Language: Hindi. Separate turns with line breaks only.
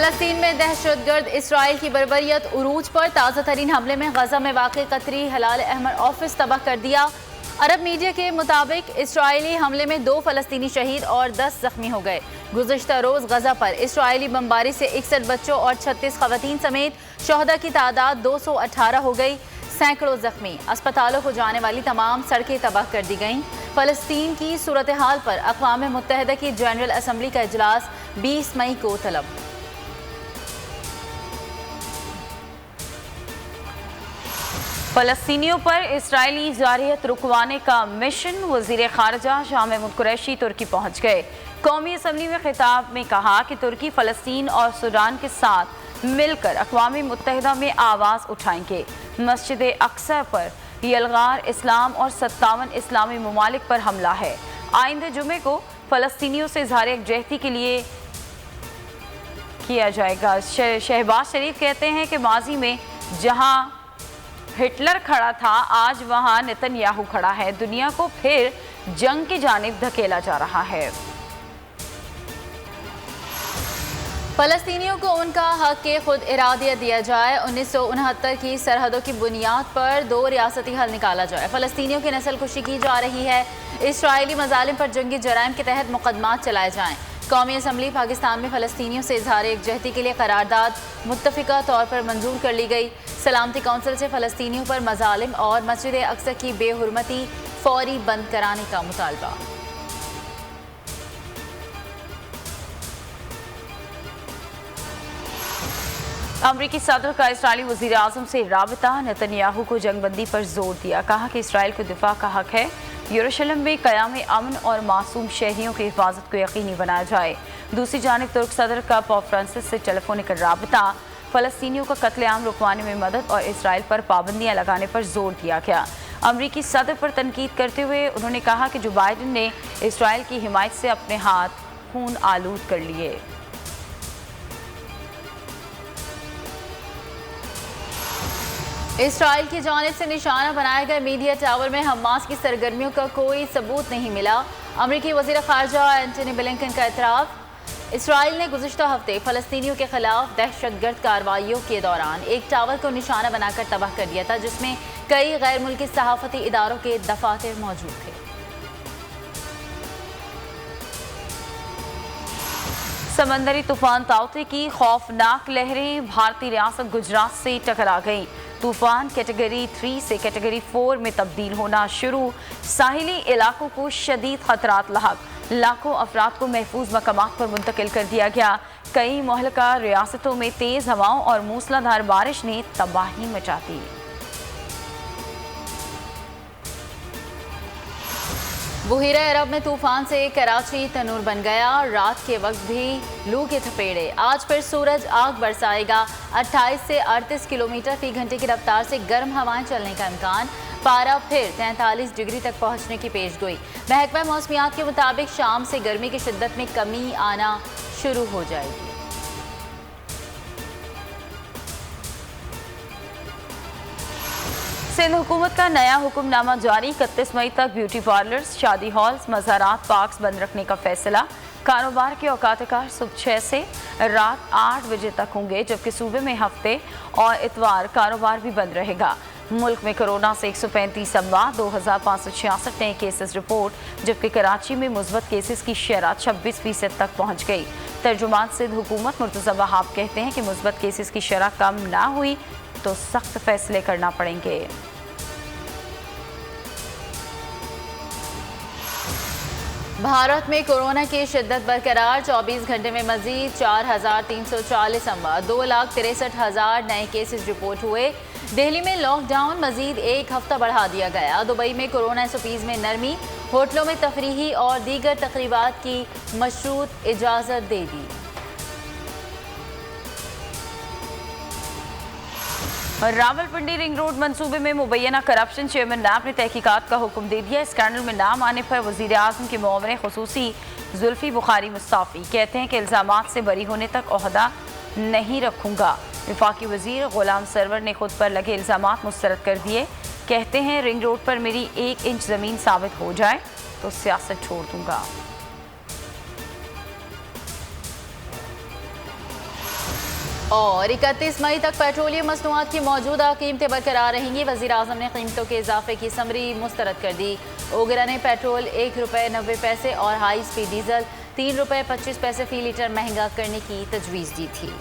फलस्तीन में दहशतगर्द इसराइल की बर्बरियत उरूज पर। ताज़ा तरीन हमले में गजा में वाक़ कतरी हलाल अहमद ऑफिस तबाह कर दिया। अरब मीडिया के मुताबिक इसराइली हमले में 2 फलस्तीनी शहीद और 10 जख्मी हो गए। गुज़िश्ता रोज़ गजा पर इसराइली बमबारी से 61 बच्चों और 36 खवातीन समेत शहदा की तादाद 218 हो गई। सैकड़ों जख्मी। अस्पतालों को जाने वाली तमाम सड़कें तबाह कर दी गईं। फलस्तीन की सूरत हाल पर अक़वाम मुत्तहिदा की जनरल असम्बली का इजलास 20 मई को तलब।
फलस्तीनियों पर इसराइली जारियत रुकवाने का मिशन। वज़ीर ख़ारजा शाह महमूद कुरैशी तुर्की पहुँच गए। कौमी असम्बली में खिताब में कहा कि तुर्की फ़लस्तीन और सूडान के साथ मिलकर अक़वाम मुत्तहिदा में आवाज़ उठाएंगे। मस्जिद अक्सा पर यलगार इस्लाम और 57 इस्लामी ममालिक पर हमला है। आइंदे जुमे को फ़लस्तीनियों से इज़हार यकजहती के लिए किया जाएगा। शहबाज शरीफ कहते हैं कि माजी में जहाँ हिटलर खड़ा था, आज वहां नेतन्याहू खड़ा है। दुनिया को फिर जंग की जानिब धकेला जा रहा है।
फलस्तीनियों को उनका हक के खुद इरादियत दिया जाए। 1969 की सरहदों की बुनियाद पर 2 रियासती हल निकाला जाए। फलस्तीनियों की नस्ल कुशी की जा रही है। इसराइली मजालिम पर जंगी जराइम के तहत मुकदमात चलाए जाएं। कौमी असम्बली पाकिस्तान में फलस्तीनियों से इजहार यकजहती के लिए करारदाद मुत्तफ़िका तौर पर मंजूर कर ली गई। सलामती कौंसिल से फलस्तीनियों पर मजालिम और मस्जिद अक्सा की बेहुरमती फौरी बंद कराने का मुतालबा।
अमरीकी सदर का इसराइली वज़ीर आज़म से राबता। नेतन्याहू को जंगबंदी पर जोर दिया। कहा कि इसराइल को दिफा का हक है। यरूशलेम में क़याम अमन और मासूम शहरियों की हिफाजत को यकीनी बनाया जाए। दूसरी जानिब तुर्क सदर का पोप फ्रांसिस से टेलीफोनिक राबता। फ़लस्तीनियों का कत्लेआम रुकवाने में मदद और इसराइल पर पाबंदियाँ लगाने पर जोर दिया गया। अमरीकी सदर पर तनकीद करते हुए उन्होंने कहा कि जो बाइडन ने इसराइल की हिमायत से अपने हाथ खून आलूद कर लिए।
इसराइल की जानिब से निशाना बनाए गए मीडिया टावर में हमास की सरगर्मियों का कोई सबूत नहीं मिला। अमरीकी वज़ीर ख़ारजा एंटनी ब्लिंकन का एतराफ़। इसराइल ने गुज़िश्ता हफ्ते फ़लस्तीनियों के खिलाफ दहशतगर्द कार्रवाइयों के दौरान एक टावर को निशाना बनाकर तबाह कर दिया था, जिसमें कई गैर मुल्की सहाफ़ती इदारों के दफ़ातर मौजूद थे।
समंदरी तूफान ताउते की खौफनाक लहरें भारतीय रियासत गुजरात से टकरा गईं। तूफान कैटेगरी 3 से कैटेगरी 4 में तब्दील होना शुरू। साहिली इलाकों को शदीद खतरात लाहक। लाखों अफराद को महफूज मकामात पर मुंतकिल कर दिया गया। कई मुहल्लिका रियासतों में तेज़ हवाओं और मूसलाधार बारिश ने तबाही मचा दी।
बुहीरा अरब में तूफान से कराची तनूर बन गया। रात के वक्त भी लू के थपेड़े। आज फिर सूरज आग बरसाएगा। 28 से 38 किलोमीटर फी घंटे की रफ्तार से गर्म हवाएं चलने का इम्कान। पारा फिर 43 डिग्री तक पहुंचने की पेशगोई। महकमा मौसमियात के मुताबिक शाम से गर्मी की शिद्दत में कमी आना शुरू हो जाएगी।
सिंध हुकूमत का नया हुक्मनामा जारी। 31 मई तक ब्यूटी पार्लर्स, शादी हॉल्स, मज़ारात, पार्क्स बंद रखने का फैसला। कारोबार के औकात-ए-कार सुबह 6 से रात 8 बजे तक होंगे, जबकि सूबे में हफ्ते और इतवार कारोबार भी बंद रहेगा। मुल्क में कोरोना से 135 अमवात, 2566 नए केसेस रिपोर्ट, जबकि कराची में मुस्बत केसेस की शरह 26% तक पहुँच गई। तर्जुमान सिंध हुकूमत मुर्तज़ा वहाब कहते हैं कि मुस्बत केसेस की शरह कम ना हुई तो सख्त फैसले करना पड़ेंगे।
भारत में कोरोना की शिद्दत बरकरार। 24 घंटे में मजीद 4340 अमवात, 2,63,000 नए केसेस रिपोर्ट हुए। दिल्ली में लॉकडाउन मजीद एक हफ्ता बढ़ा दिया गया। दुबई में कोरोना SOPs में नरमी। होटलों में तफरीही और दीगर तकरीबात की मशरूत इजाज़त दे दी।
रावलपिंडी रिंग रोड मंसूबे में मुबैना करप्शन। चेयरमैन नैब ने तहकीकात का हुक्म दे दिया। स्कैंडल में नाम आने पर वज़ीर आज़म के मुआविन खुसूसी जुल्फी बुखारी मुस्ताफ़ी। कहते हैं कि इल्ज़ामात से बरी होने तक ओहदा नहीं रखूँगा। वफाकी वज़ीर ग़ुलाम सरवर ने खुद पर लगे इल्ज़ामात मुस्तरद कर दिए। कहते हैं रिंग रोड पर मेरी 1 इंच ज़मीन साबित हो जाए तो सियासत छोड़ दूँगा।
और 31 मई तक पेट्रोलियम मसनूआत की मौजूदा कीमतें बरकरार रहेंगी। वज़ीर आज़म ने कीमतों के इजाफे की समरी मुस्तरद कर दी। ओगरा ने पेट्रोल ₹1.90 और हाई स्पीड डीजल ₹3.25 फी लीटर महंगा करने की तजवीज़ दी थी।